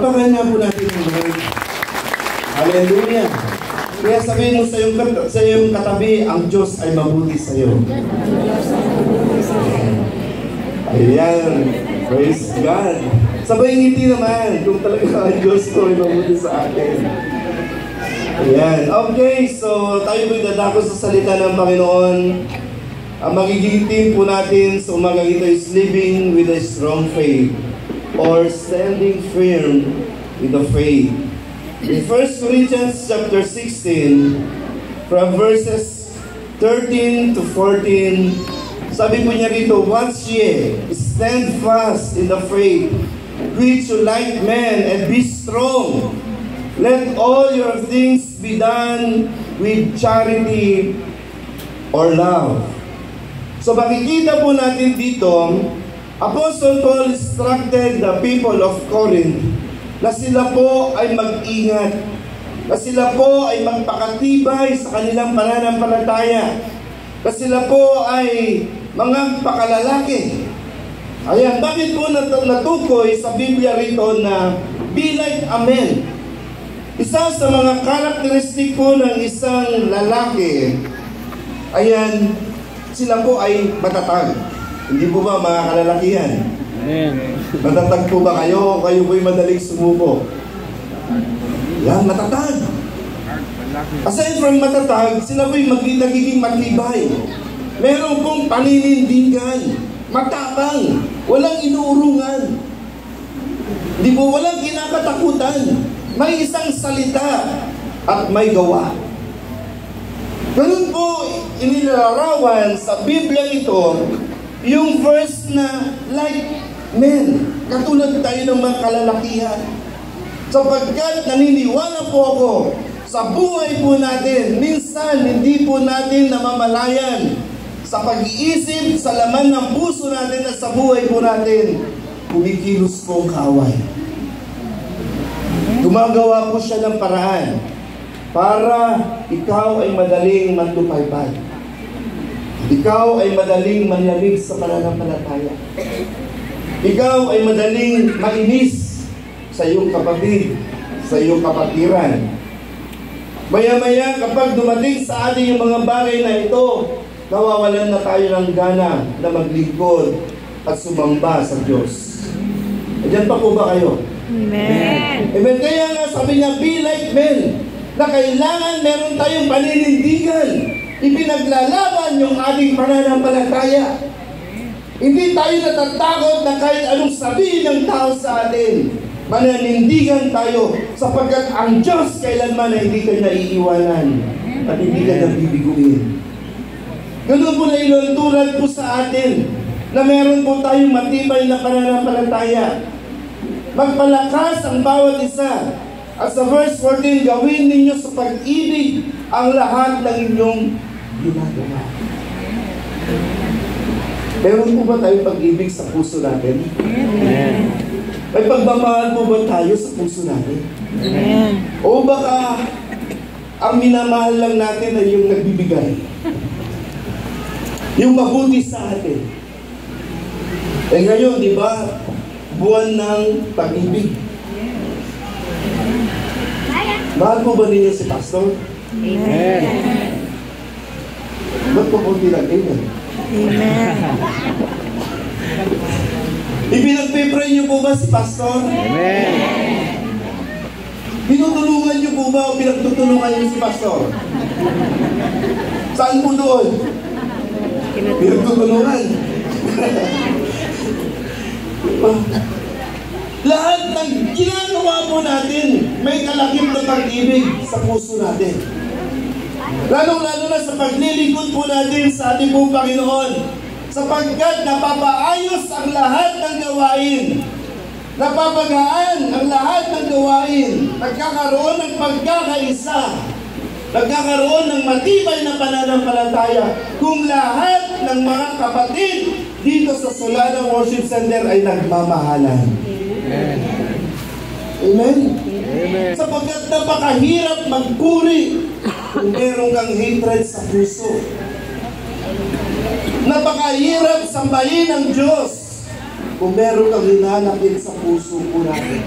Palakpakan nga po natin ang Lord. Hallelujah. Kaya sabihin mo sa iyong katabi, ang Diyos ay mabuti sa iyo. Ayan. Praise God. Sabay ngiti naman kung talaga ang Diyos ko ay mabuti sa akin. Ayan. Okay, so tayo po'y dadako sa salita ng Panginoon. Ang magiging theme po natin sa umagang ito is living with a strong faith or standing firm with the faith. In 1 Corinthians chapter 16, from verses 13 to 14, sabi po niya rito, "Watch ye, stand fast in the faith, preach to like men, and be strong. Let all your things be done with charity or love." So makikita po natin dito, Apostle Paul instructed the people of Corinth na sila po ay mag-ingat, na sila po ay magpakatibay sa kanilang pananampalataya, na sila po ay mga pakalalaki. Ayan, bakit po natukoy sa Biblia rito na be like a man? Isa sa mga karakteristik po ng isang lalaki, ayan, sila po ay matatag. Hindi po ba mga kalalakihan? Amen. Matatag po ba kayo? Kayo po'y madaling sumuko? Yan, matatag. Aside from matatag, sila po'y nagiging matibay. Meron pong paninindigan, matapang, walang inuurungan. Hindi po, walang kinakatakutan. May isang salita at may gawa. Ganun po inilarawan sa Biblia ito yung verse na like men, katulad tayo ng mga kalalakihan. Sapagkat naniniwala po ako sa buhay po natin, minsan hindi po natin namamalayan sa pag-iisip, sa laman ng puso natin at sa buhay po natin, kumikilos po ang kaaway. Gumagawa po siya ng paraan para ikaw ay madaling matupaypay. Ikaw ay madaling manlamig sa pananampalataya. Ikaw ay madaling mainis sa iyong kapatid, sa iyong kapatiran. Maya-maya kapag dumating sa atin yung mga bagay na ito, nawawalan na tayo ng gana na maglingkod at sumamba sa Diyos. Diyan pa po ba kayo? Amen. Amen. Kaya nga sabi niya, be like men, na kailangan meron tayong paninindigan. Ipinaglalaban yung ating pananampalataya. Hindi tayo natatakot na kahit anong sabihin ng tao sa atin. Mananindigan tayo sapagkat ang Diyos kailanman ay hindi ka naiiwanan at hindi ka nabibiguin. Ganun po na inunturan po sa atin na meron po tayong matibay na pananampalataya. Magpalakas ang bawat isa. At sa verse 14, gawin ninyo sa pag-ibig ang lahat ng inyong ginagawa. Meron po ba tayong pag-ibig sa puso natin? Amen. May pagmamahal po ba tayo sa puso natin? Amen. O baka ang minamahal lang natin ay yung nagbibigay, yung mabuti sa atin. Eh ngayon, di ba, buwan ng pag-ibig. Mahal po ba ninyo si Pastor? Amen. Ba't po konti lang? Amen. Amen. Ipinagpipray niyo po ba si Pastor? Amen. Pinutulungan niyo po ba o pinagtutulungan niyo si Pastor? Saan po doon? Pinagtutulungan. Lahat ng ginagawa po natin, may kalakip na pag-ibig sa puso natin. Lalong-lalo na sa paglilingkod po natin sa ating pong Panginoon. Sapagkat napapaayos ang lahat ng gawain. Napapagaan ang lahat ng gawain. Nagkakaroon ng pagkakaisa. Nagkakaroon ng matibay na pananampalataya. Kung lahat ng mga kapatid dito sa Solana Worship Center ay nagmamahalan. Amen. Amen. Amen. Sapagkat napakahirap magpuri kung meron kang hatred sa puso. Napakahirap sambahin ang Diyos kung meron kang hinanapin sa puso po natin.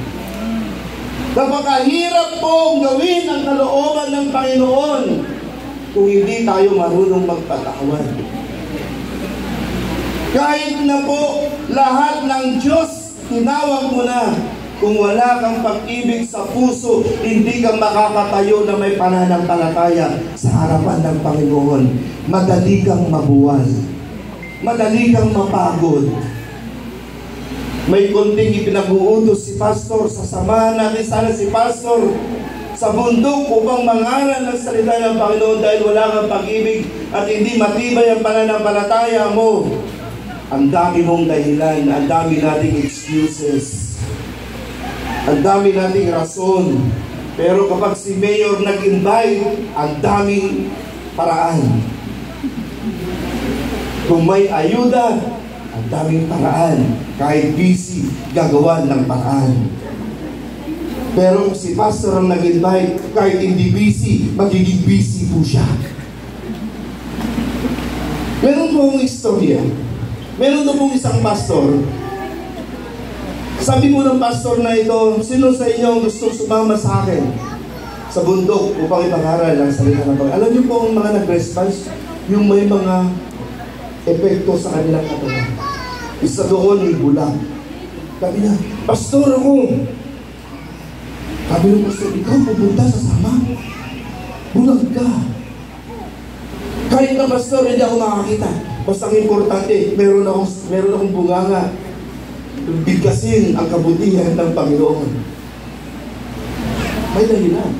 Napakahirap pong gawin ang kalooban ng Panginoon kung hindi tayo marunong magpatawad. Kahit na po lahat ng Diyos tinawag mo na, kung wala kang pag-ibig sa puso, hindi ka makakatayo na may pananampalataya sa harapan ng Panginoon. Madali kang mabuwal. Madali kang mapagod. May kunting ipinag-uutos si Pastor. Sasamahan natin sana si Pastor sa bundok upang mangaral ng salita ng Panginoon dahil wala kang pag-ibig at hindi matibay ang pananampalataya mo. Ang dami mong dahilan, ang dami nating excuses. Ang dami nating rason. Pero kapag si Mayor nag-invite, ang daming paraan. Kung may ayuda, ang daming paraan. Kahit busy, gagawan ng paraan. Pero kung si Pastor ang nag-invite, kahit hindi busy, magiging busy po siya. Meron po akong istorya. Meron na pong isang pastor. Sabi po ng pastor na ito, sino sa inyo ang gusto sumama sa akin sa bundok upang ipangaral ang salita ng Panginoon? Alam niyo po ang mga nag-response, yung may mga epekto sa kanilang katawan. Isa doon yung bulag. Sabi niya, pastor ako. Sabi ng pastor, ikaw pupunta sa sama. Bulag ka. Kahit na pastor, hindi ako makakita. Basta ang importante, meron akong bunganga. Bigkasin ang kabutihan ng Panginoon. May dahilan.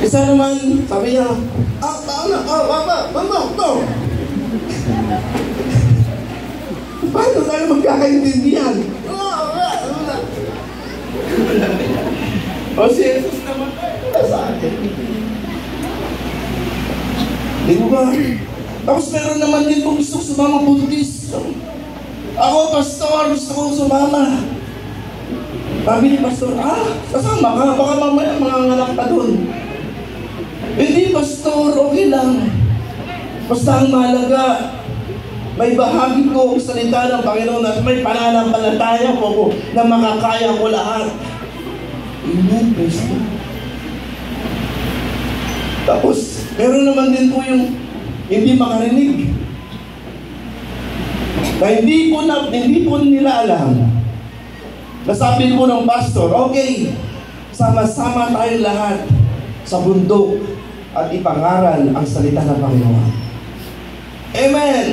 Isa naman, sabi niya, mama, ito. Paano tayo magkakaintindihan? O si Jesus naman sa akin. Di ba? Tapos meron naman din kung gusto sumama buntis. Ako, pastor, gusto kong sumama. Sabi ni pastor, kasama ka, baka mamaya manganganak ka dun. Hindi, pastor, okay lang. Basta ang mahalaga, may bahagi ko ang salita ng Panginoon at may pananampalataya ko na makakaya ko lahat. Amen, praise God. Tapos, meron naman din po yung hindi makarinig. Na hindi po nila alam. Nasabi po ng pastor, okay, sama-sama tayo lahat sa bundok at ipangaral ang salita ng Panginoon. Amen!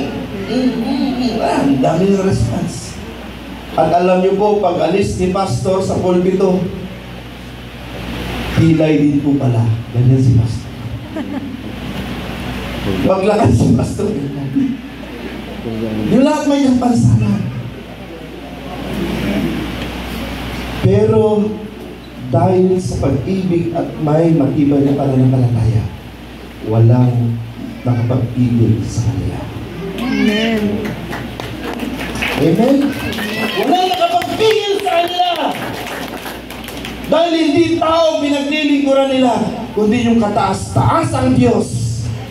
Ang dami ng response. At alam niyo po, pag alis ni pastor sa pulpito, pilay din po pala. Ganyan si pastor. Paglakad si pastor, yung lahat may kapansanan. Pero dahil sa pag-ibig at may matibay na pananampalataya, walang nakapag-ibig sa kanila. Amen. Amen? Walang nakapag-pigil sa kanila. Dahil hindi tao pinaglilingkuran nila, kundi yung kataas-taasang Diyos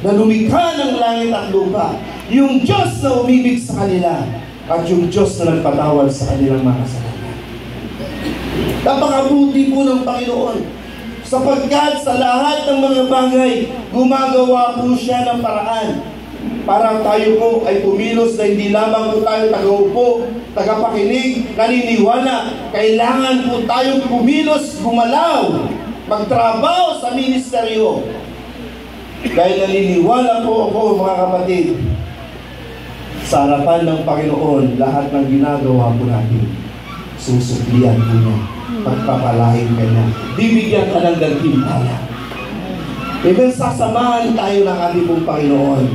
na lumikha ng langit at lupa. Yung Diyos na umibig sa kanila at yung Diyos na nagpatawad sa kanilang mga kasalanan. Napakabuti po ng Panginoon sapagkat sa lahat ng mga bagay gumagawa po siya ng paraan para tayo po ay pumilos na hindi lamang po tayo tagaupo, tagapakinig, naniniwala. Kailangan po tayo pumilos, gumalaw, magtrabaho sa ministeryo. Dahil naniniwala po ako, mga kapatid, sa harapan ng Panginoon, lahat ng ginagawa po natin, susuklian po niya, pagpapalain ka niya, bibigyan ka ng gantimpala. Even sasamahan tayo ng ating pong Panginoon.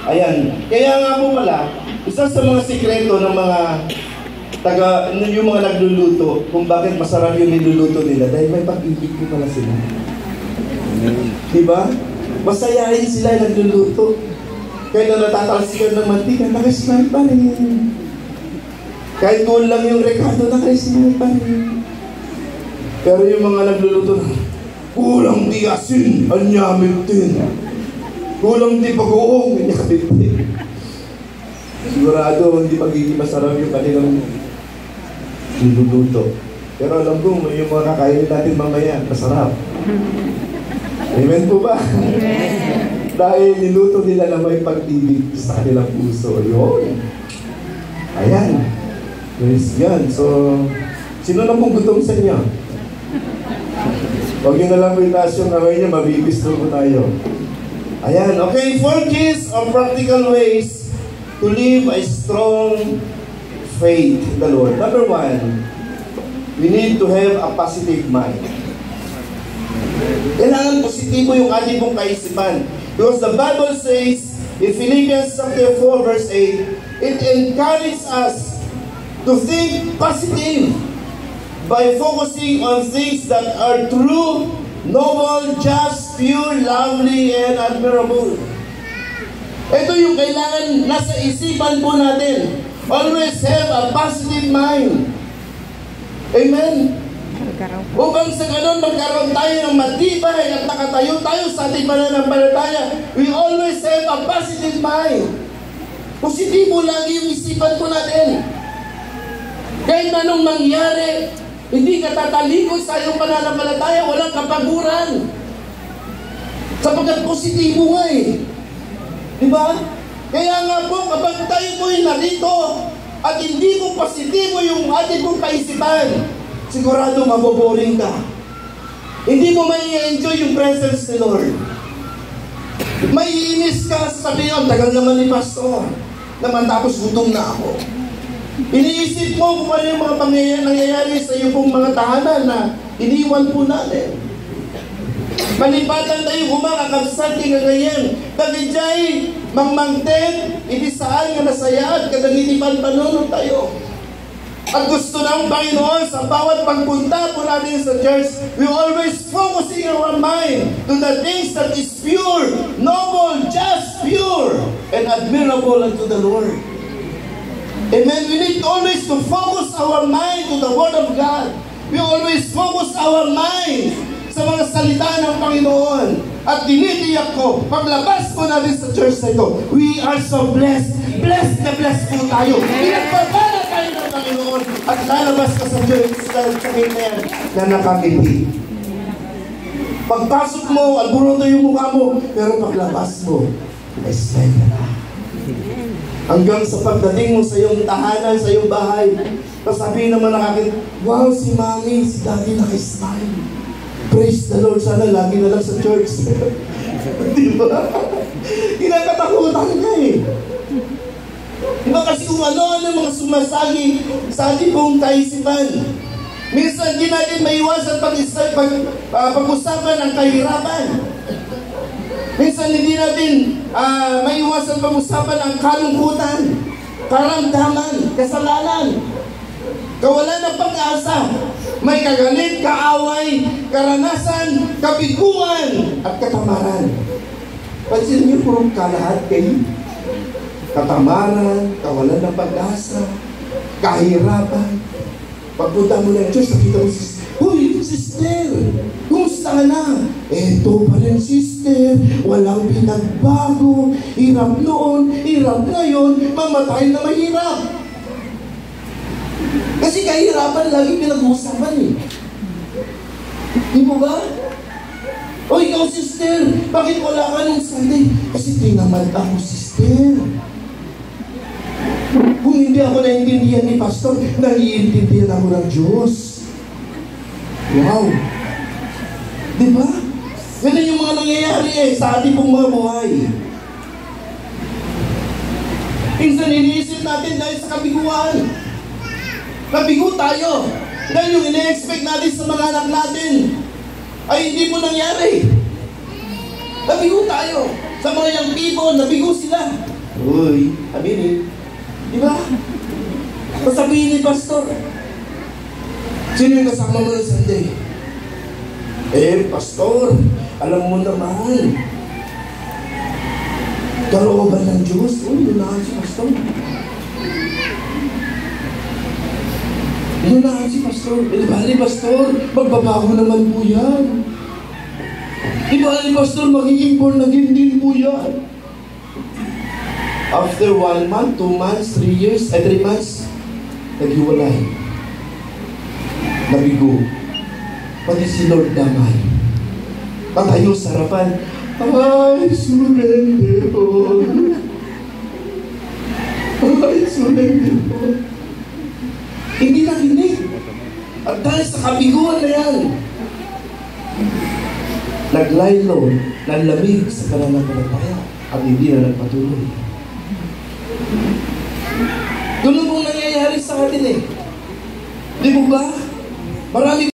Ayan, kaya nga po pala, isa sa mga sikreto ng mga yung mga nagluluto, kung bakit masarap yung niluluto nila, dahil may pag-ibig po pala sila. Diba? Masayahin sila yung nagluluto. Kaya na natatalsikan ng mantika, nakasmile pa rin. Kahit doon lang yung rekado, nakasmile pa rin. Pero yung mga nagluluto na, kulang di asin, anyamit din. Kulang di pag-uong, anyamit din. Sigurado, hindi magiging masarap yung kanilang niluluto. Pero alam ko, yung mga kakainin natin mamaya, masarap. Amen po ba? Dahil niluto nila na may pag-ibig sa kanilang puso. Yun. Ayan. Praise God. So, sino na pong gutom sa inyo? Huwag nyo na lang po itaas yung kamay niya, mabibis po tayo. Ayan. Okay, 4 keys or practical ways to live a strong faith in the Lord. Number 1, we need to have a positive mind. Kailangan positibo yung ating pong kaisipan. Because the Bible says, in Philippians chapter 4 verse 8, it encourages us to think positive by focusing on things that are true, noble, just, pure, lovely, and admirable. Ito yung kailangan nasa isipan po natin. Always have a positive mind. Amen? Upang sa ganun magkaroon tayo ng matibay at nakatayo tayo sa ating pananampalataya, we always have a positive mind. Positibo lagi yung isipan po natin. Kahit anong mangyari, hindi ka tatalikod sa iyong pananampalataya, walang kapaguran. Sapagkat positibo nga eh. Diba? Kaya nga po, kapag tayo po'y narito at hindi po positibo yung ating pong kaisipan, sigurado maboboring ka. Hindi mo may enjoy yung presence ni Lord. May inis ka, sabihin, tagal naman ni Pastor, naman tapos gutom na ako. Iniisip mo kung ano yung mga nangyayari sa iyo pong mga tahanan na iniwan po natin. Malipatan tayo kumakakabsat nga ngayon. Tagijay, mangmangten, ibisaan nga nasaya at kadagitipan panunod tayo. At gusto ng Panginoon sa bawat pagpunta po natin sa church, we always focusing our mind to the things that is pure, noble, just, pure, and admirable unto the Lord. Amen. We need always to focus our mind to the Word of God. We always focus our mind sa mga salita ng Panginoon. At tinitiyak ko, paglabas po natin sa church na ito, we are so blessed. Blessed na blessed po tayo. Pinagpapala tayo ng Panginoon at lalabas ka sa church sa sakit na yan na nakangiti. Pagpasok mo, alburoto yung mukha mo, pero paglabas mo, ay smile ka na. Hanggang sa pagdating mo sa iyong tahanan, sa iyong bahay, sasabihin naman ng akin, wow, si Mami, si Daddy naka-smile. Praise the Lord, sana lagi na lang sa church. Di ba? Kinakatakutan ka eh. Di ba kasi kung ano-ano mga sumasagi sa ating pong kaisipan. Minsan di natin maiwasan pag-usapan ang kahirapan. Minsan hindi natin maiwasan pag-usapan ang kalungkutan, karamdaman, kasalanan, kawalan ng pag-asa, may kagalit, kaaway, karanasan, kabiguan, at katamaran. Pansin niyo, puro kalahat kayo. Katamaran, kawalan ng pag-asa, kahirapan. Pagpunta mo ng Diyos, nakita mo si Uy, sister, kumusta ka na? Eto pa rin, sister, walang pinagbago. Hirap noon, hirap ngayon, mamatay na mahirap. Kasi kahirapan lagi pinag-uusapan eh. Di mo ba? O ikaw, sister, bakit wala ka nung Sunday? Kasi tinamad ako, sister. Kung hindi ako naiintindihan ni Pastor, naiintindihan ako ng Diyos. Wow! Diba? Ganun yung mga nangyayari eh sa ating pong mga buhay. Minsan iniisip natin dahil sa kabiguan. Nabigo tayo. Dahil yung ine-expect natin sa mga anak natin ay hindi po nangyari. Nabigo tayo. Sa mga young people, nabigo sila. Uy, aminin. Diba? Pasabihin ni Pastor, sino yung kasama mo ng Sunday? Pastor, alam mo naman, kalooban ng Diyos. Uy, lunahan si Pastor. Lunahan si Pastor. Bali, Pastor, magbabago naman po yan. Bali, Pastor, magiging born again din po yan. After 1 month, 2 months, 3 years, 3 months, naghiwalay. nabigo. Pati si Lord damay. Patayo sa harapan. I surrender all. I surrender all. Hindi nakinig. At dahil sa kabiguan na yan, naglaylo, nanlamig sa pananampalataya at hindi na nagpatuloy. Ganun pong nangyayari sa atin eh. Di mo ba? Marami